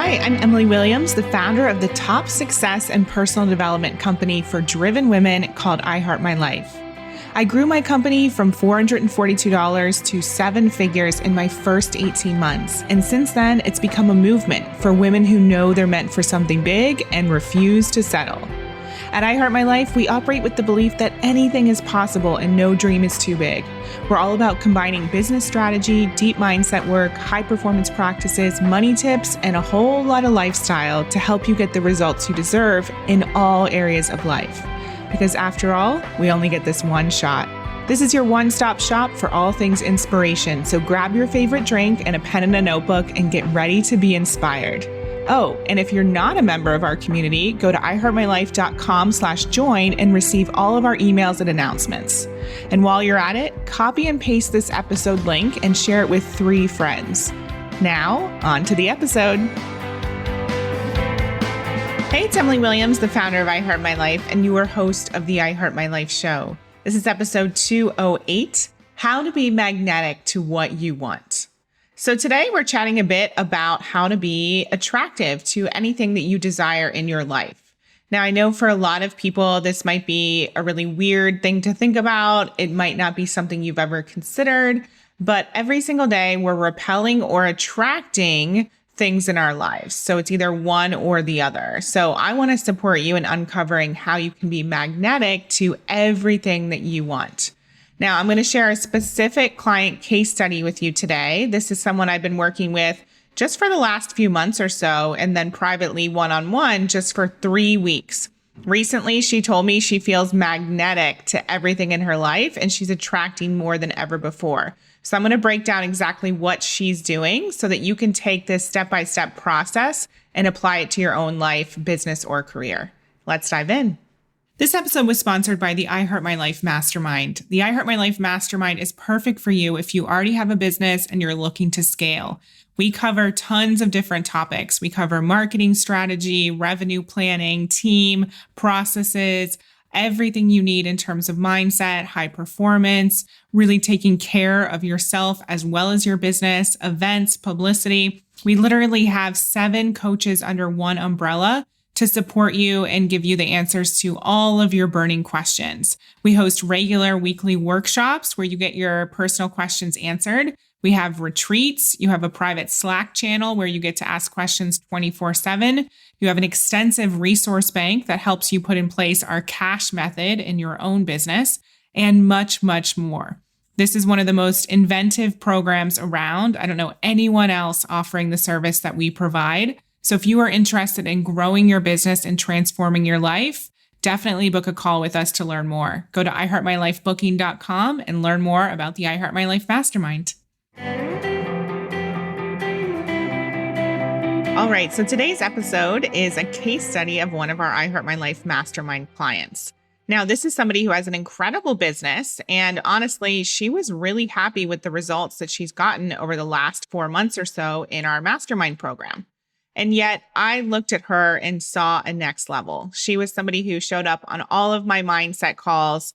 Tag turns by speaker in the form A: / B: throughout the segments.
A: Hi, I'm Emily Williams, the founder of the top success and personal development company for driven women called IHML. I grew my company from $442 to seven figures in my first 18 months. And since then, it's become a movement for women who know they're meant for something big and refuse to settle. At IHML, we operate with the belief that anything is possible and no dream is too big. We're all about combining business strategy, deep mindset work, high-performance practices, money tips, and a whole lot of lifestyle to help you get the results you deserve in all areas of life. Because after all, we only get this one shot. This is your one-stop shop for all things inspiration, so grab your favorite drink and a pen and a notebook and get ready to be inspired. Oh, and if you're not a member of our community, go to iHeartMyLife.com/join and receive all of our emails and announcements. And while you're at it, copy and paste this episode link and share it with 3 friends. Now, on to the episode. Hey, it's Emily Williams, the founder of iHeartMyLife and your host of the iHeartMyLife show. This is episode 208, How to Be Magnetic to What You Want. So today we're chatting a bit about how to be attractive to anything that you desire in your life. Now, I know for a lot of people, this might be a really weird thing to think about. It might not be something you've ever considered, but every single day we're repelling or attracting things in our lives. So it's either one or the other. So I want to support you in uncovering how you can be magnetic to everything that you want. Now, I'm going to share a specific client case study with you today. This is someone I've been working with just for the last few months or so, and then privately one-on-one just for 3 weeks. Recently, she told me she feels magnetic to everything in her life, and she's attracting more than ever before. So I'm going to break down exactly what she's doing so that you can take this step-by-step process and apply it to your own life, business, or career. Let's dive in. This episode was sponsored by the iHeartMyLife Mastermind. The iHeartMyLife Mastermind is perfect for you if you already have a business and you're looking to scale. We cover tons of different topics. We cover marketing strategy, revenue planning, team, processes, everything you need in terms of mindset, high performance, really taking care of yourself as well as your business, events, publicity. We literally have 7 coaches under one umbrella to support you and give you the answers to all of your burning questions. We host regular weekly workshops where you get your personal questions answered. We have retreats. You have a private Slack channel where you get to ask questions 24/7. You have an extensive resource bank that helps you put in place our cash method in your own business, and much, much more. This is one of the most inventive programs around. I don't know anyone else offering the service that we provide. So if you are interested in growing your business and transforming your life, definitely book a call with us to learn more. Go to iHeartMyLifeBooking.com and learn more about the iHeartMyLife Mastermind. All right, so today's episode is a case study of one of our iHeartMyLife Mastermind clients. Now, this is somebody who has an incredible business, and honestly, she was really happy with the results that she's gotten over the last 4 months or so in our mastermind program. And yet I looked at her and saw a next level. She was somebody who showed up on all of my mindset calls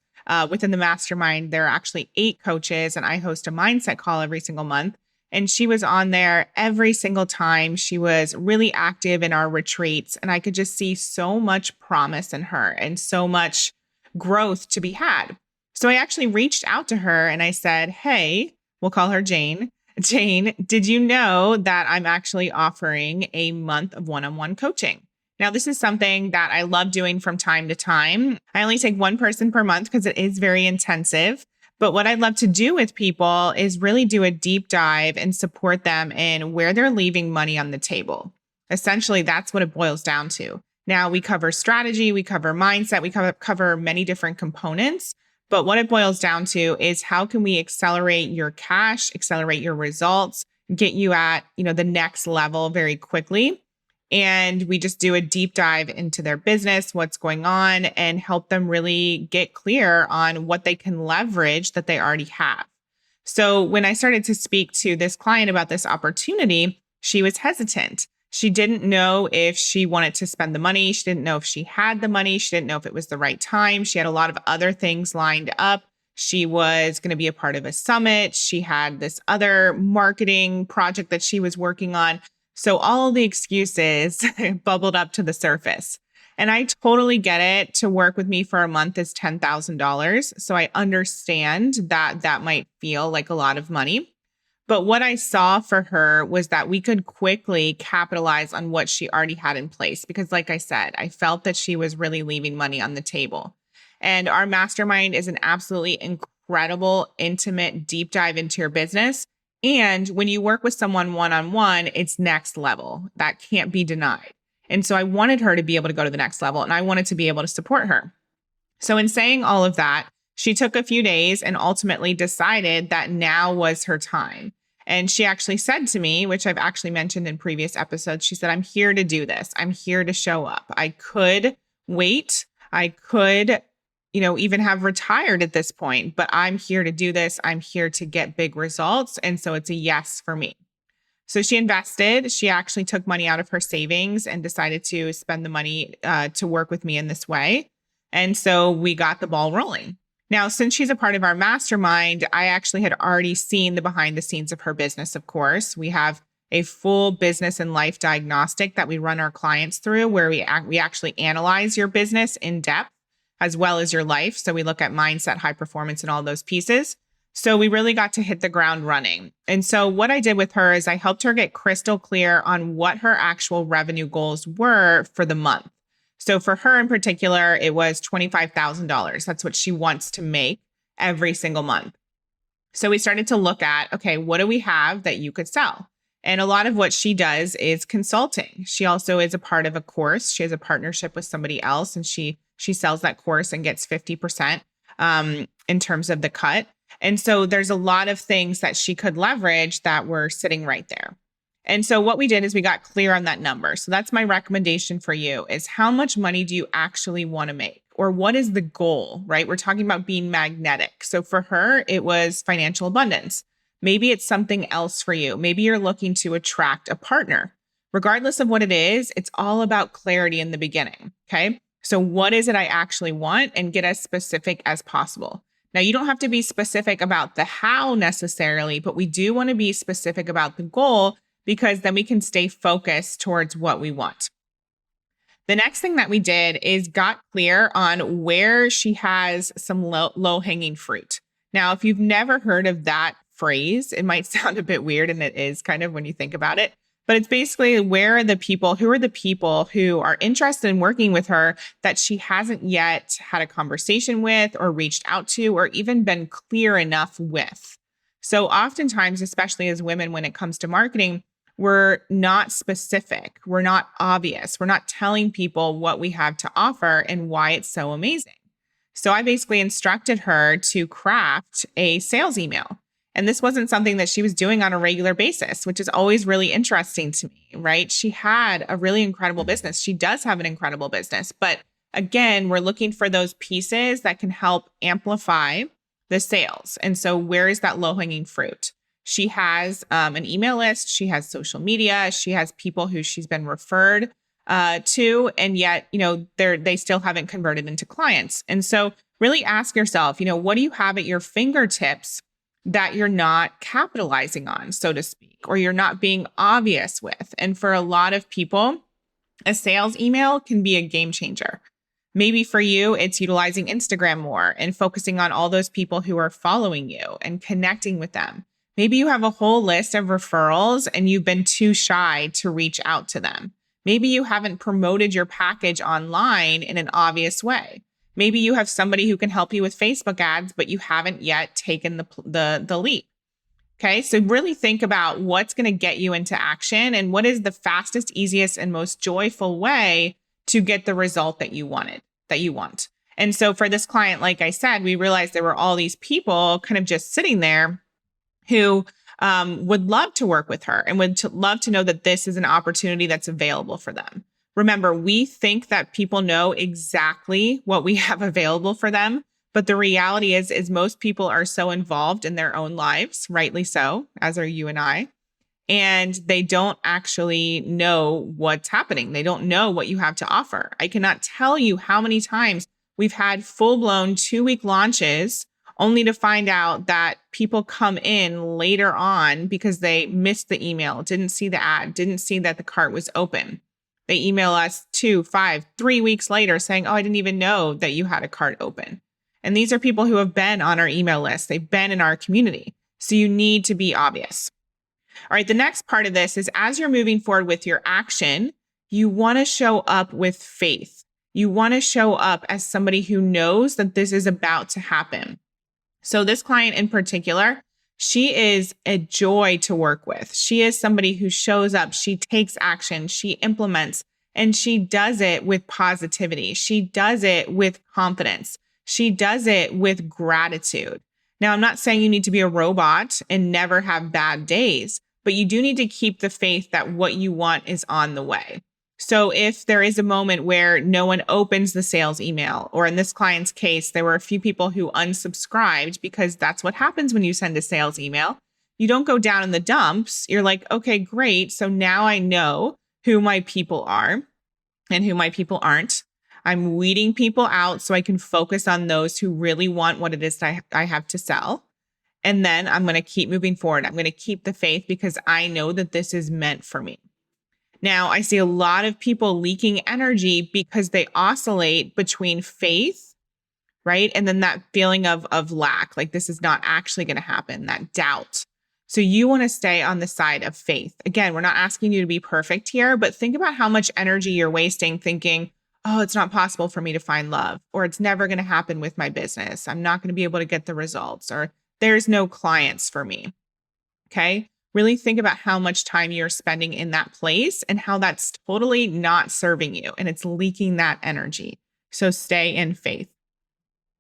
A: within the mastermind. There are actually 8 coaches, and I host a mindset call every single month. And she was on there every single time. She was really active in our retreats, and I could just see so much promise in her and so much growth to be had. So I actually reached out to her and I said, hey, we'll call her Jane. Jane, did you know that I'm actually offering a month of one-on-one coaching? Now, this is something that I love doing from time to time. I only take one person per month because it is very intensive. But what I'd love to do with people is really do a deep dive and support them in where they're leaving money on the table. Essentially, that's what it boils down to. Now, we cover strategy, we cover mindset, we cover many different components. But what it boils down to is how can we accelerate your cash, accelerate your results, get you at, the next level very quickly. And we just do a deep dive into their business, what's going on, and help them really get clear on what they can leverage that they already have. So when I started to speak to this client about this opportunity, she was hesitant. She didn't know if she wanted to spend the money. She didn't know if she had the money. She didn't know if it was the right time. She had a lot of other things lined up. She was going to be a part of a summit. She had this other marketing project that she was working on. So all the excuses bubbled up to the surface. And I totally get it. To work with me for a month is $10,000. So I understand that that might feel like a lot of money. But what I saw for her was that we could quickly capitalize on what she already had in place. Because, like I said, I felt that she was really leaving money on the table. And our mastermind is an absolutely incredible, intimate, deep dive into your business. And when you work with someone one-on-one, it's next level. That can't be denied. And so I wanted her to be able to go to the next level, and I wanted to be able to support her. So in saying all of that, she took a few days and ultimately decided that now was her time. And she actually said to me, which I've actually mentioned in previous episodes, she said, I'm here to do this. I'm here to show up. I could wait. I could, even have retired at this point, but I'm here to do this. I'm here to get big results. And so it's a yes for me. So she invested. She actually took money out of her savings and decided to spend the money to work with me in this way. And so we got the ball rolling. Now, since she's a part of our mastermind, I actually had already seen the behind the scenes of her business, of course. We have a full business and life diagnostic that we run our clients through, where we actually analyze your business in depth as well as your life. So we look at mindset, high performance, and all those pieces. So we really got to hit the ground running. And so what I did with her is I helped her get crystal clear on what her actual revenue goals were for the month. So for her in particular, it was $25,000. That's what she wants to make every single month. So we started to look at, okay, what do we have that you could sell? And a lot of what she does is consulting. She also is a part of a course. She has a partnership with somebody else, and she sells that course and gets 50% in terms of the cut. And so there's a lot of things that she could leverage that were sitting right there. And so what we did is we got clear on that number. So that's my recommendation for you, is how much money do you actually want to make? Or what is the goal, right? We're talking about being magnetic. So for her, it was financial abundance. Maybe it's something else for you. Maybe you're looking to attract a partner. Regardless of what it is, it's all about clarity in the beginning, okay? So what is it I actually want, and get as specific as possible. Now, you don't have to be specific about the how necessarily, but we do want to be specific about the goal, because then we can stay focused towards what we want. The next thing that we did is got clear on where she has some low-hanging fruit. Now, if you've never heard of that phrase, it might sound a bit weird, and it is kind of when you think about it. But it's basically who are the people who are interested in working with her that she hasn't yet had a conversation with, or reached out to, or even been clear enough with. So oftentimes, especially as women, when it comes to marketing, we're not specific. We're not obvious. We're not telling people what we have to offer and why it's so amazing. So I basically instructed her to craft a sales email. And this wasn't something that she was doing on a regular basis, which is always really interesting to me, right? She had a really incredible business. She does have an incredible business. But again, we're looking for those pieces that can help amplify the sales. And so where is that low-hanging fruit? She has an email list. She has social media. She has people who she's been referred to, and yet, they still haven't converted into clients. And so really ask yourself, what do you have at your fingertips that you're not capitalizing on, so to speak, or you're not being obvious with? And for a lot of people, a sales email can be a game changer. Maybe for you, it's utilizing Instagram more and focusing on all those people who are following you and connecting with them. Maybe you have a whole list of referrals and you've been too shy to reach out to them. Maybe you haven't promoted your package online in an obvious way. Maybe you have somebody who can help you with Facebook ads, but you haven't yet taken the leap. Okay, so really think about what's going to get you into action and what is the fastest, easiest, and most joyful way to get the result that you want. And so for this client, like I said, we realized there were all these people kind of just sitting there who would love to work with her and would love to know that this is an opportunity that's available for them. Remember, we think that people know exactly what we have available for them, but the reality is most people are so involved in their own lives, rightly so, as are you and I, and they don't actually know what's happening. They don't know what you have to offer. I cannot tell you how many times we've had full-blown 2-week launches only to find out that people come in later on because they missed the email, didn't see the ad, didn't see that the cart was open. They email us 2, 5, 3 weeks later saying, oh, I didn't even know that you had a cart open. And these are people who have been on our email list. They've been in our community. So you need to be obvious. All right, the next part of this is as you're moving forward with your action, you want to show up with faith. You want to show up as somebody who knows that this is about to happen. So this client in particular, she is a joy to work with. She is somebody who shows up, she takes action, she implements, and she does it with positivity. She does it with confidence. She does it with gratitude. Now, I'm not saying you need to be a robot and never have bad days, but you do need to keep the faith that what you want is on the way. So if there is a moment where no one opens the sales email, or in this client's case, there were a few people who unsubscribed because that's what happens when you send a sales email. You don't go down in the dumps. You're like, okay, great. So now I know who my people are and who my people aren't. I'm weeding people out so I can focus on those who really want what it is that I have to sell. And then I'm going to keep moving forward. I'm going to keep the faith because I know that this is meant for me. Now, I see a lot of people leaking energy because they oscillate between faith, right? And then that feeling of lack, like this is not actually going to happen, that doubt. So you want to stay on the side of faith. Again, we're not asking you to be perfect here, but think about how much energy you're wasting thinking, oh, it's not possible for me to find love, or it's never going to happen with my business. I'm not going to be able to get the results, or there's no clients for me. Okay. Really think about how much time you're spending in that place and how that's totally not serving you and it's leaking that energy. So stay in faith.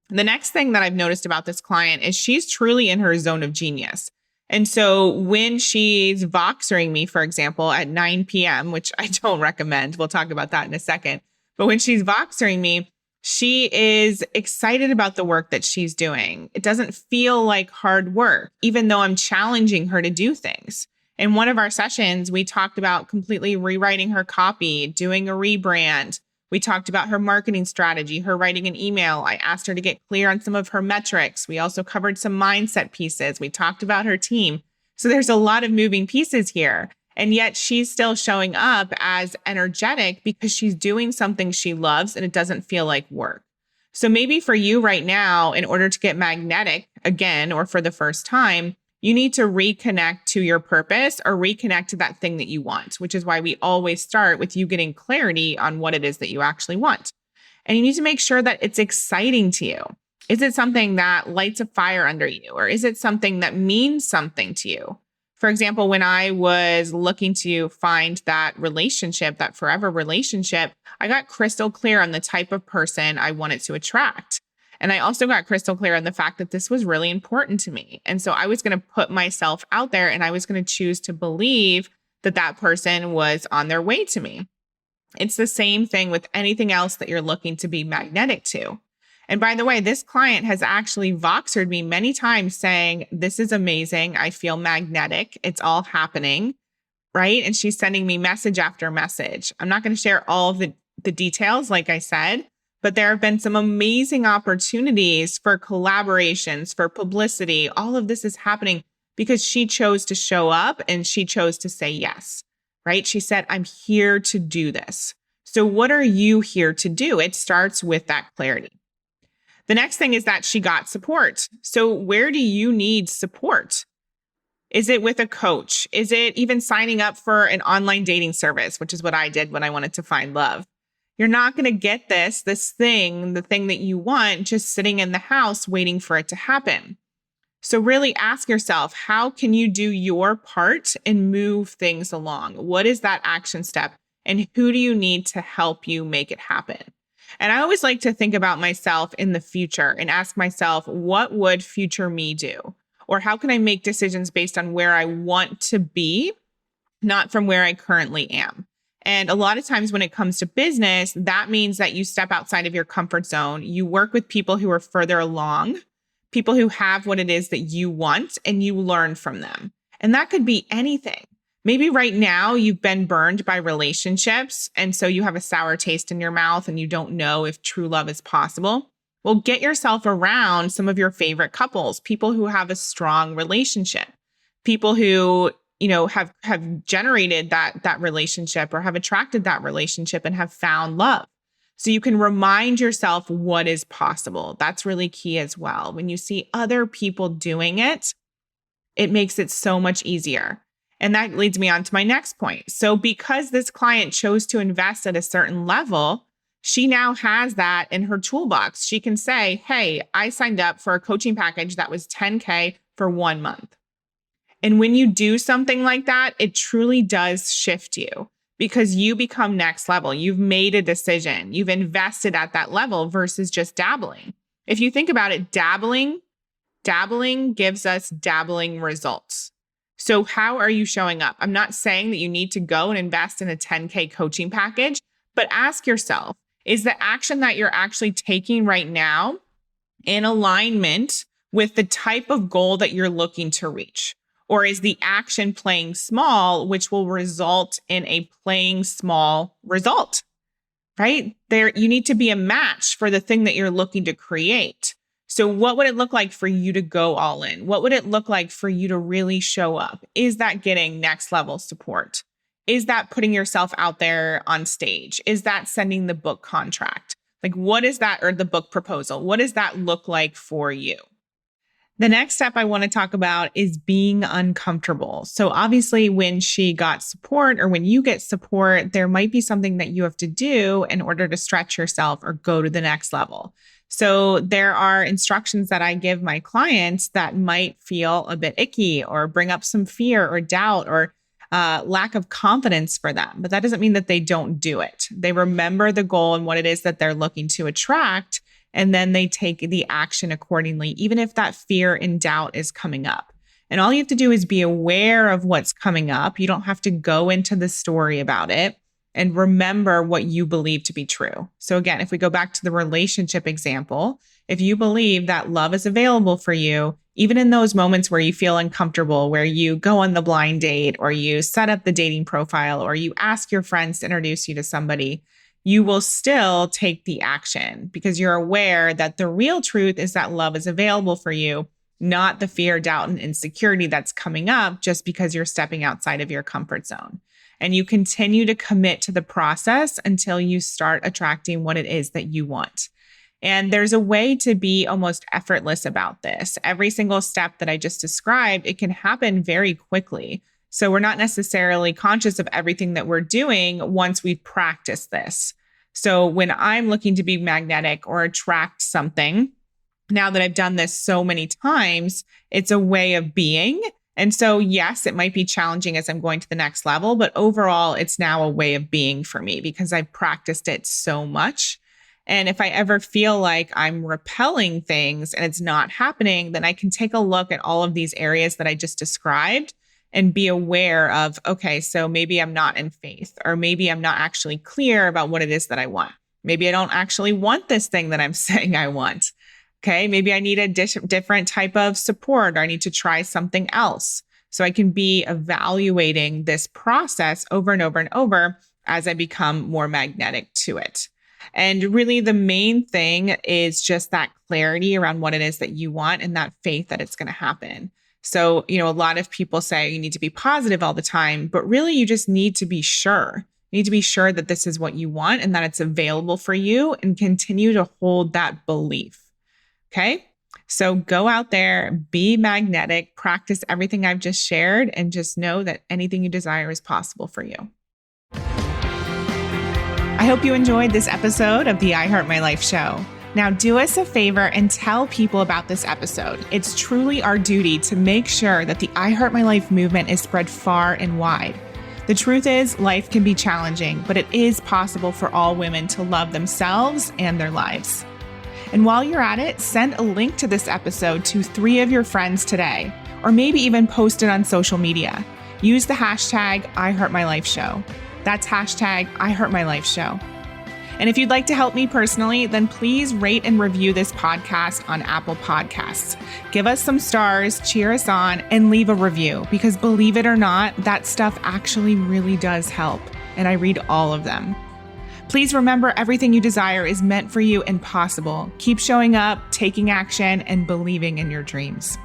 A: The next thing that I've noticed about this client is she's truly in her zone of genius. And so when she's Voxering me, for example, at 9 p.m., which I don't recommend, we'll talk about that in a second. But when she's Voxering me, she is excited about the work that she's doing. It doesn't feel like hard work, even though I'm challenging her to do things. In one of our sessions, we talked about completely rewriting her copy, doing a rebrand. We talked about her marketing strategy, her writing an email. I asked her to get clear on some of her metrics. We also covered some mindset pieces. We talked about her team. So there's a lot of moving pieces here. And yet she's still showing up as energetic because she's doing something she loves and it doesn't feel like work. So maybe for you right now, in order to get magnetic again, or for the first time, you need to reconnect to your purpose or reconnect to that thing that you want, which is why we always start with you getting clarity on what it is that you actually want. And you need to make sure that it's exciting to you. Is it something that lights a fire under you? Or is it something that means something to you? For example, when I was looking to find that relationship, that forever relationship, I got crystal clear on the type of person I wanted to attract. And I also got crystal clear on the fact that this was really important to me. And so I was going to put myself out there and I was going to choose to believe that that person was on their way to me. It's the same thing with anything else that you're looking to be magnetic to. And by the way, this client has actually Voxered me many times saying, this is amazing. I feel magnetic. It's all happening, right? And she's sending me message after message. I'm not going to share all of the details, like I said, but there have been some amazing opportunities for collaborations, for publicity. All of this is happening because she chose to show up and she chose to say yes, right? She said, I'm here to do this. So what are you here to do? It starts with that clarity. The next thing is that she got support. So where do you need support? Is it with a coach? Is it even signing up for an online dating service, which is what I did when I wanted to find love? You're not going to get this thing, the thing that you want, just sitting in the house waiting for it to happen. So really ask yourself, how can you do your part and move things along? What is that action step? And who do you need to help you make it happen? And I always like to think about myself in the future and ask myself, what would future me do? Or how can I make decisions based on where I want to be, not from where I currently am? And a lot of times when it comes to business, that means that you step outside of your comfort zone. You work with people who are further along, people who have what it is that you want, and you learn from them. And that could be anything. Maybe right now you've been burned by relationships, and so you have a sour taste in your mouth and you don't know if true love is possible. Well, get yourself around some of your favorite couples, people who have a strong relationship, people who, have generated that relationship or have attracted that relationship and have found love. So you can remind yourself what is possible. That's really key as well. When you see other people doing it, it makes it so much easier. And that leads me on to my next point. So because this client chose to invest at a certain level, she now has that in her toolbox. She can say, hey, I signed up for a coaching package that was $10K for 1 month. And when you do something like that, it truly does shift you because you become next level. You've made a decision. You've invested at that level versus just dabbling. If you think about it, dabbling gives us dabbling results. So how are you showing up? I'm not saying that you need to go and invest in a 10K coaching package, but ask yourself, is the action that you're actually taking right now in alignment with the type of goal that you're looking to reach? Or is the action playing small, which will result in a playing small result, right? There, you need to be a match for the thing that you're looking to create. So what would it look like for you to go all in? What would it look like for you to really show up? Is that getting next level support? Is that putting yourself out there on stage? Is that sending the book contract? Like what is that, or the book proposal? What does that look like for you? The next step I want to talk about is being uncomfortable. So obviously when she got support or when you get support, there might be something that you have to do in order to stretch yourself or go to the next level. So there are instructions that I give my clients that might feel a bit icky or bring up some fear or doubt or lack of confidence for them. But that doesn't mean that they don't do it. They remember the goal and what it is that they're looking to attract, and then they take the action accordingly, even if that fear and doubt is coming up. And all you have to do is be aware of what's coming up. You don't have to go into the story about it. And remember what you believe to be true. So again, if we go back to the relationship example, if you believe that love is available for you, even in those moments where you feel uncomfortable, where you go on the blind date or you set up the dating profile or you ask your friends to introduce you to somebody, you will still take the action because you're aware that the real truth is that love is available for you, not the fear, doubt, and insecurity that's coming up just because you're stepping outside of your comfort zone. And you continue to commit to the process until you start attracting what it is that you want. And there's a way to be almost effortless about this. Every single step that I just described, it can happen very quickly. So we're not necessarily conscious of everything that we're doing once we've practiced this. So when I'm looking to be magnetic or attract something, now that I've done this so many times, it's a way of being. And so, yes, it might be challenging as I'm going to the next level, but overall, it's now a way of being for me because I've practiced it so much. And if I ever feel like I'm repelling things and it's not happening, then I can take a look at all of these areas that I just described and be aware of, okay, so maybe I'm not in faith, or maybe I'm not actually clear about what it is that I want. Maybe I don't actually want this thing that I'm saying I want. Okay, maybe I need a different type of support, or I need to try something else. So I can be evaluating this process over and over and over as I become more magnetic to it. And really the main thing is just that clarity around what it is that you want and that faith that it's going to happen. So, a lot of people say you need to be positive all the time, but really you just need to be sure. You need to be sure that this is what you want and that it's available for you, and continue to hold that belief. Okay, so go out there, be magnetic, practice everything I've just shared, and just know that anything you desire is possible for you. I hope you enjoyed this episode of the I Heart My Life show. Now do us a favor and tell people about this episode. It's truly our duty to make sure that the I Heart My Life movement is spread far and wide. The truth is, life can be challenging, but it is possible for all women to love themselves and their lives. And while you're at it, send a link to this episode to 3 of your friends today, or maybe even post it on social media. Use the hashtag IHeartMyLifeShow. That's hashtag IHeartMyLifeShow. And if you'd like to help me personally, then please rate and review this podcast on Apple Podcasts. Give us some stars, cheer us on, and leave a review, because believe it or not, that stuff actually really does help. And I read all of them. Please remember, everything you desire is meant for you and possible. Keep showing up, taking action, and believing in your dreams.